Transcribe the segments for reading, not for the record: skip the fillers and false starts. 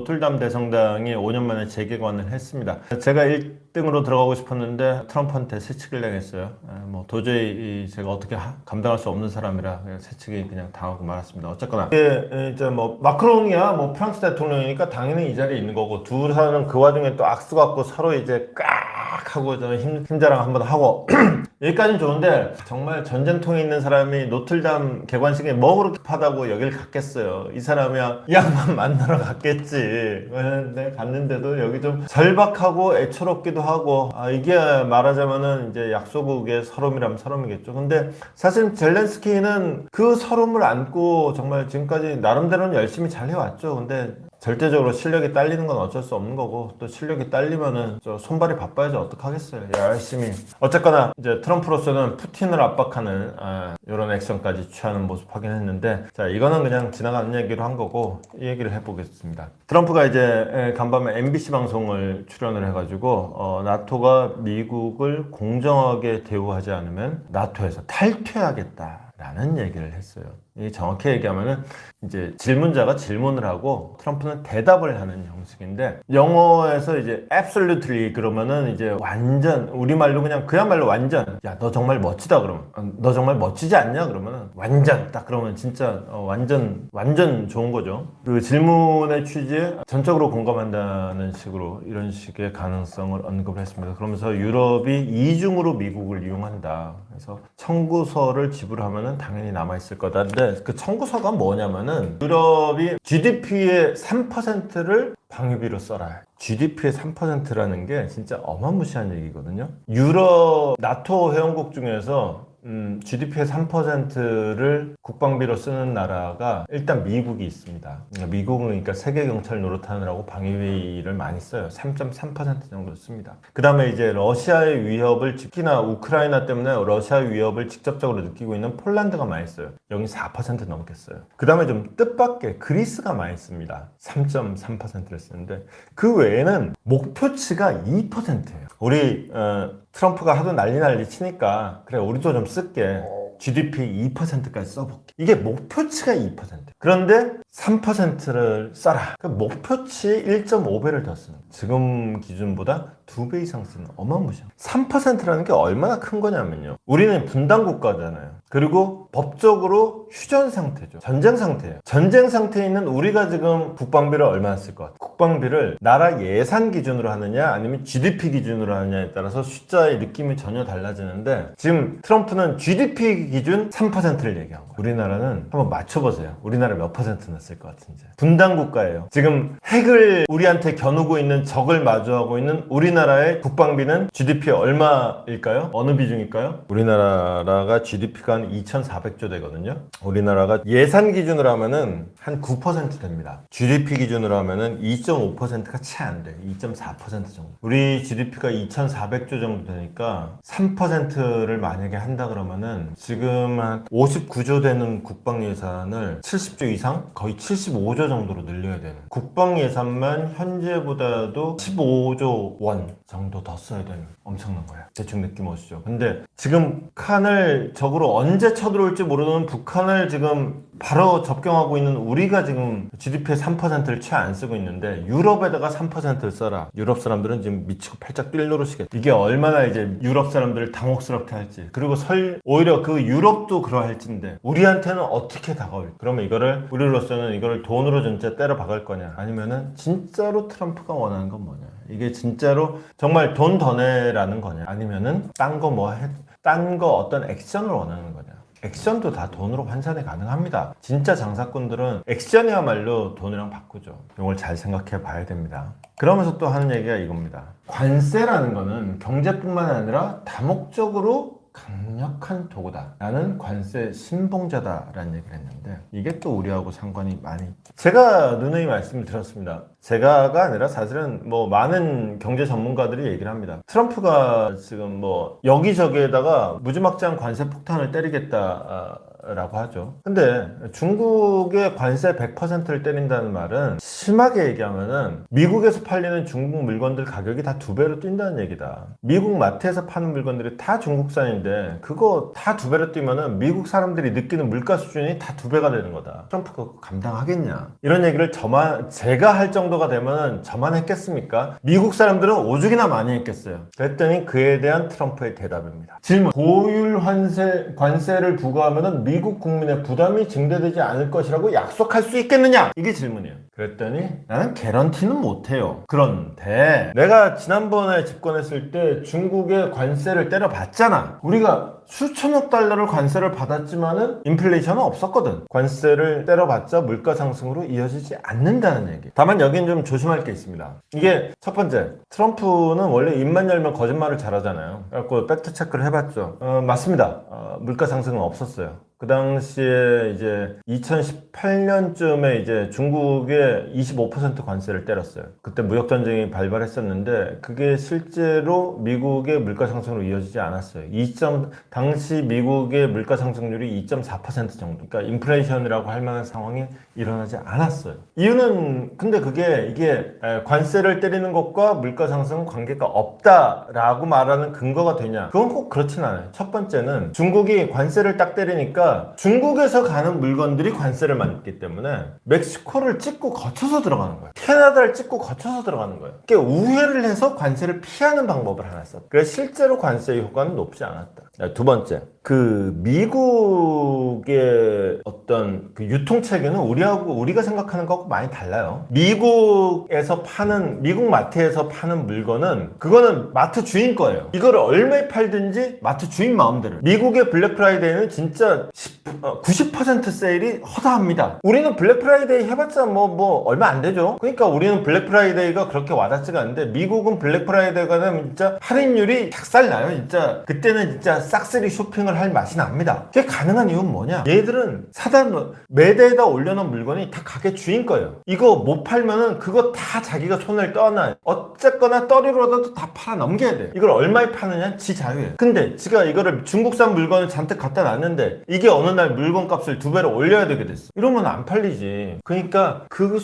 노틀담 대성당이 5년 만에 재개관을 했습니다. 제가 1등으로 들어가고 싶었는데 트럼프한테 세칙을 당했어요. 뭐 도저히 제가 어떻게 감당할 수 없는 사람이라 세칙이 그냥 당하고 말았습니다. 어쨌거나 이게 이제 뭐 마크롱이야 뭐 프랑스 대통령이니까 당연히 이 자리에 있는 거고, 두 사람은 그 와중에 또 악수 갖고 서로 이제 깍 하고 힘자랑 한번 하고 여기까지는 좋은데, 정말 전쟁통에 있는 사람이 노틀담 개관식에 뭐 그렇게 급하다고 여길 갔겠어요. 이 사람이야 이 양반 만나러 갔겠지. 근데 갔는데도 여기 좀 절박하고 애처롭기도 하고, 이게 말하자면은 이제 약소국의 서름이라면 서름이겠죠. 근데 사실 젤렌스키는 그 서름을 안고 정말 지금까지 나름대로는 열심히 잘 해왔죠. 근데 절대적으로 실력이 딸리는 건 어쩔 수 없는 거고, 또 실력이 딸리면은 손발이 바빠야지 어떡하겠어요. 열심히. 어쨌거나 이제 트럼프로서는 푸틴을 압박하는 이런 액션까지 취하는 모습 확인했는데, 자, 이거는 그냥 지나가는 얘기로 한 거고 이 얘기를 해보겠습니다. 트럼프가 이제 간밤에 MBC 방송을 출연을 해가지고 나토가 미국을 공정하게 대우하지 않으면 나토에서 탈퇴하겠다 라는 얘기를 했어요. 이 정확히 얘기하면은 이제 질문자가 질문을 하고 트럼프는 대답을 하는 형식인데, 영어에서 이제 absolutely 그러면은 이제 완전, 우리말로 그냥 그야말로 완전, 야 너 정말 멋지다 그러면, 너 정말 멋지지 않냐 그러면은 완전, 딱 그러면 진짜 완전 좋은 거죠. 그 질문의 취지에 전적으로 공감한다는 식으로 이런 식의 가능성을 언급을 했습니다. 그러면서 유럽이 이중으로 미국을 이용한다, 그래서 청구서를 지불하면은 당연히 남아있을 거다인데, 그 청구서가 뭐냐면은 유럽이 GDP의 3%를 방위비로 써라. GDP의 3%라는 게 진짜 어마무시한 얘기거든요. 유럽 나토 회원국 중에서 GDP의 3%를 국방비로 쓰는 나라가 일단 미국이 있습니다. 미국은 그러니까 세계 경찰 노릇하느라고 방위비를 많이 써요. 3.3% 정도 씁니다. 그 다음에 이제 러시아의 위협을, 특히나 우크라이나 때문에 러시아의 위협을 직접적으로 느끼고 있는 폴란드가 많이 써요. 여기 4% 넘겠어요. 그 다음에 좀 뜻밖의 그리스가 많이 씁니다. 3.3%를 쓰는데, 그 외에는 목표치가 2%예요. 우리 트럼프가 하도 난리 치니까 그래 우리도 좀 쓸게, GDP 2%까지 써볼게. 이게 목표치가 2%. 그런데 3%를 써라. 그 목표치 1.5배를 더 쓰는, 지금 기준보다 2배 이상 쓰는 어마무시한 3%라는 게 얼마나 큰 거냐면요, 우리는 분단 국가잖아요. 그리고 법적으로 휴전 상태죠. 전쟁 상태예요. 전쟁 상태에 있는 우리가 지금 국방비를 얼마나 쓸 것 같아요? 국방비를 나라 예산 기준으로 하느냐 아니면 GDP 기준으로 하느냐에 따라서 숫자의 느낌이 전혀 달라지는데, 지금 트럼프는 GDP 기준 3%를 얘기한 거예요. 우리나라는 한번 맞춰보세요. 우리나라 몇 퍼센트나 쓸 것 같은지. 분단 국가예요. 지금 핵을 우리한테 겨누고 있는 적을 마주하고 있는 우리나라의 국방비는 GDP 얼마일까요? 어느 비중일까요? 우리나라가 GDP가 한 2,400조 되거든요. 우리나라가 예산 기준으로 하면은 한 9% 됩니다. GDP 기준으로 하면은 2.5%가 채 안 돼요. 2.4% 정도. 우리 GDP가 2,400조 정도 되니까 3%를 만약에 한다 그러면은 지금 한 59조 되는 국방 예산을 70조 이상, 거의 75조 정도로 늘려야 되는, 국방 예산만 현재보다도 15조 원 정도 더 써야 되는 엄청난 거야. 대충 느낌 오시죠? 근데 지금 북한을 적으로 언제 쳐들어올지 모르는 북한을 지금 바로 접경하고 있는 우리가 지금 GDP의 3%를 채 안 쓰고 있는데, 유럽에다가 3%를 써라. 유럽 사람들은 지금 미치고 팔짝 뛸 노릇이겠다. 이게 얼마나 이제 유럽 사람들을 당혹스럽게 할지, 그리고 오히려 그 유럽도 그러할진데 우리한테는 어떻게 다가올까? 그러면 이거를 우리로서는 이거를 돈으로 진짜 때려 박을 거냐, 아니면은 진짜로 트럼프가 원하는 건 뭐냐, 이게 진짜로 정말 돈 더 내라는 거냐, 아니면은 딴 거 어떤 액션을 원하는 거냐. 액션도 다 돈으로 환산이 가능합니다. 진짜 장사꾼들은 액션이야말로 돈이랑 바꾸죠. 이걸 잘 생각해 봐야 됩니다. 그러면서 또 하는 얘기가 이겁니다. 관세라는 거는 경제뿐만 아니라 다목적으로 강력한 도구다 라는 관세 신봉자다 라는 얘기를 했는데, 이게 또 우리하고 상관이 많이, 제가 누누이 말씀을 드렸습니다. 제가가 아니라 사실은 뭐 많은 경제 전문가들이 얘기를 합니다. 트럼프가 지금 뭐 여기저기에다가 무지막지한 관세 폭탄을 때리겠다 때린다라고 하죠. 근데 중국의 관세 100%를 때린다는 말은 심하게 얘기하면은 미국에서 팔리는 중국 물건들 가격이 다 2배로 뛴다는 얘기다. 미국 마트에서 파는 물건들이 다 중국산인데 그거 다 2배로 뛰면은 미국 사람들이 느끼는 물가 수준이 다 2배가 되는 거다. 트럼프가 그거 감당하겠냐? 이런 얘기를 제가 할 정도가 되면은 저만 했겠습니까? 미국 사람들은 오죽이나 많이 했겠어요. 그랬더니 그에 대한 트럼프의 대답입니다. 질문. 고율 관세를 부과하면은 미국 국민의 부담이 증대되지 않을 것이라고 약속할 수 있겠느냐? 이게 질문이에요. 그랬더니 나는 개런티는 못해요. 그런데 내가 지난번에 집권했을 때 중국의 관세를 때려봤잖아. 우리가 수천억 달러를 관세를 받았지만은 인플레이션은 없었거든. 관세를 때려봤자 물가 상승으로 이어지지 않는다는 얘기. 다만 여긴 좀 조심할 게 있습니다. 이게 첫 번째, 트럼프는 원래 입만 열면 거짓말을 잘하잖아요. 그래갖고 팩트 체크를 해봤죠. 맞습니다. 물가 상승은 없었어요. 그 당시에 이제 2018년쯤에 이제 중국에 25% 관세를 때렸어요. 그때 무역전쟁이 발발했었는데 그게 실제로 미국의 물가 상승으로 이어지지 않았어요. 당시 미국의 물가 상승률이 2.4% 정도. 그러니까 인플레이션이라고 할 만한 상황이 일어나지 않았어요. 이유는 근데 이게 관세를 때리는 것과 물가 상승은 관계가 없다라고 말하는 근거가 되냐? 그건 꼭 그렇진 않아요. 첫 번째는 중국이 관세를 딱 때리니까 중국에서 가는 물건들이 관세를 받기 때문에 멕시코를 찍고 거쳐서 들어가는 거예요. 캐나다를 찍고 거쳐서 들어가는 거예요. 그러니까 우회를 해서 관세를 피하는 방법을 하나 썼어요. 그래서 실제로 관세 효과는 높지 않았다. 두 번째, 미국의 어떤 유통 체계는 우리가 생각하는 것하고 많이 달라요. 미국 마트에서 파는 물건은 그거는 마트 주인 거예요. 이거를 얼마에 팔든지 마트 주인 마음대로. 미국의 블랙 프라이데이는 진짜 90% 세일이 허다합니다. 우리는 블랙 프라이데이 해봤자 뭐 얼마 안 되죠. 그러니까 우리는 블랙 프라이데이가 그렇게 와닿지가 않는데 미국은 블랙 프라이데이가 되면 진짜 할인율이 작살나요. 진짜 그때는 진짜 싹쓸이 쇼핑을 할 맛이 납니다. 그게 가능한 이유는 뭐냐? 얘들은 매대에다 올려놓은 물건이 다 가게 주인 거예요. 이거 못 팔면은 그거 다 자기가 손을 떠나요. 어쨌거나 떨이로라도 다 팔아 넘겨야 돼요. 이걸 얼마에 파느냐? 지 자유예요. 근데 지가 이거를 중국산 물건을 잔뜩 갖다 놨는데 이게 어느 날 물건 값을 2배로 올려야 되게 됐어. 이러면 안 팔리지. 그러니까 그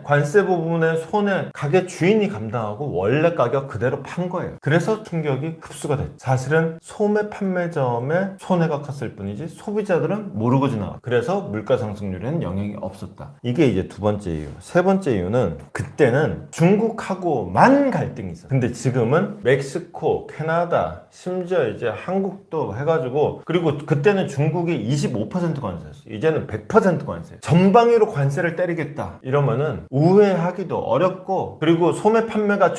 관세 부분의 손해 가게 주인이 감당하고 원래 가격 그대로 판 거예요. 그래서 충격이 흡수가 됐죠. 사실은 소매 판매점에 손해가 컸을 뿐이지 소비자들은 모르고 지나가. 그래서 물가 상승률에는 영향이 없었다. 이게 이제 두 번째 이유. 세 번째 이유는 그때는 중국하고만 갈등이 있어. 근데 지금은 멕시코, 캐나다, 심지어 이제 한국도 해가지고 그리고 그때는 중국이 25% 관세였어. 이제는 100% 관세. 전방위로 관세를 때리겠다. 이러면은 우회하기도 어렵고 그리고 소매 판매가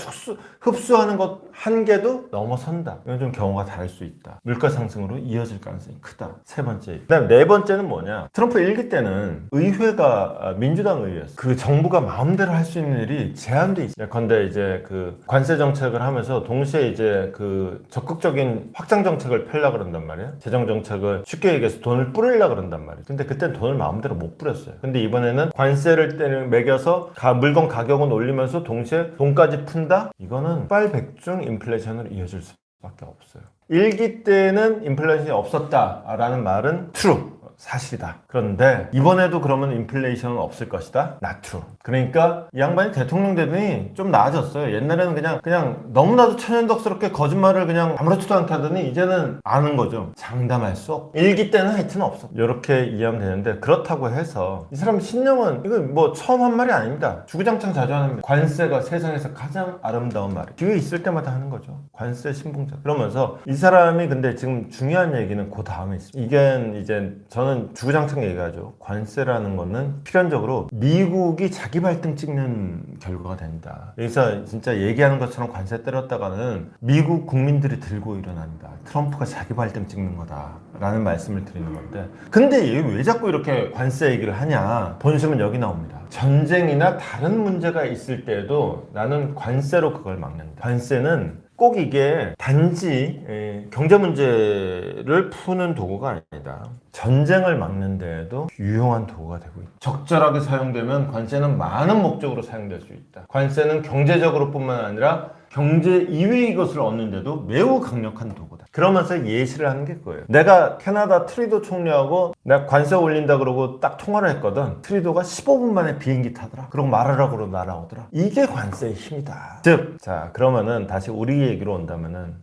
흡수하는 것 한계도 넘어선다. 이건 좀 경우가 다를 수 있다. 물가 상승으로 이어질 가능성이 크다. 세 번째. 그다음 네 번째는 뭐냐? 트럼프 1기 때는 의회가 민주당 의회였어. 그 정부가 마음대로 할 수 있는 일이 제한돼 있어요. 근데 이제 그 관세 정책을 하면서 동시에 이제 그 적극적인 확장 정책을 펴려고 그런단 말이에요. 재정 정책을 쉽게 얘기해서 돈을 뿌리려고 그런단 말이에요. 근데 그때는 돈을 마음대로 못 뿌렸어요. 근데 이번에는 관세를 매겨서 물건 가격은 올리면서 동시에 돈까지 푼다? 이거는 빨백중 인플레이션으로 이어질 수밖에 없어요. 1기 때는 인플레이션이 없었다라는 말은 true. 사실이다. 그런데 이번에도 그러면 인플레이션은 없을 것이다. Not true. 그러니까 이 양반이 대통령 되더니 좀 나아졌어요. 옛날에는 그냥 너무나도 천연덕스럽게 거짓말을 그냥 아무렇지도 않게 하더니 이제는 아는 거죠. 장담할 수 없고. 1기 때는 하여튼 없어. 이렇게 이해하면 되는데 그렇다고 해서 이 사람 신념은 이거 뭐 처음 한 말이 아닙니다. 주구장창 자주 하는 겁니다. 관세가 세상에서 가장 아름다운 말이에요. 기회 있을 때마다 하는 거죠. 관세 신봉자. 그러면서 이 사람이 근데 지금 중요한 얘기는 그 다음에 있습니다. 이게 이제 저는 주구장창 얘기하죠. 관세라는 거는 필연적으로 미국이 자기 발등 찍는 결과가 된다. 여기서 진짜 얘기하는 것처럼 관세 때렸다가는 미국 국민들이 들고 일어난다. 트럼프가 자기 발등 찍는 거다. 라는 말씀을 드리는 건데 근데 얘 왜 자꾸 이렇게 관세 얘기를 하냐? 본심은 여기 나옵니다. 전쟁이나 다른 문제가 있을 때에도 나는 관세로 그걸 막는다. 관세는 꼭 이게 단지 경제 문제를 푸는 도구가 아니다. 전쟁을 막는 데에도 유용한 도구가 되고 있다. 적절하게 사용되면 관세는 많은 목적으로 사용될 수 있다. 관세는 경제적으로 뿐만 아니라 경제 이외의 것을 얻는 데도 매우 강력한 도구다. 그러면서 예시를 하는 게 그거예요. 내가 캐나다 트리도 총리하고 내가 관세 올린다 그러고 딱 통화를 했거든. 트리도가 15분 만에 비행기 타더라. 그리고 말하라고 그러고 날아오더라. 이게 관세의 힘이다. 즉, 자 그러면은 다시 우리 얘기로 온다면은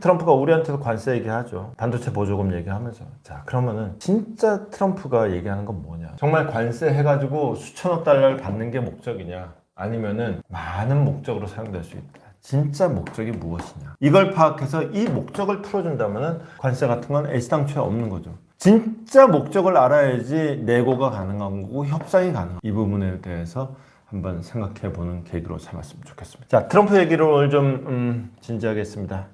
트럼프가 우리한테도 관세 얘기하죠. 반도체 보조금 얘기하면서. 자 그러면은 진짜 트럼프가 얘기하는 건 뭐냐? 정말 관세 해가지고 수천억 달러를 받는 게 목적이냐? 아니면은 많은 목적으로 사용될 수 있다. 진짜 목적이 무엇이냐? 이걸 파악해서 이 목적을 풀어준다면은 관세 같은 건 애시당초에 없는 거죠. 진짜 목적을 알아야지 내고가 가능한 거고 협상이 가능한 이 부분에 대해서 한번 생각해 보는 계기로 삼았으면 좋겠습니다. 자, 트럼프 얘기를 오늘 좀 진지하게 했습니다.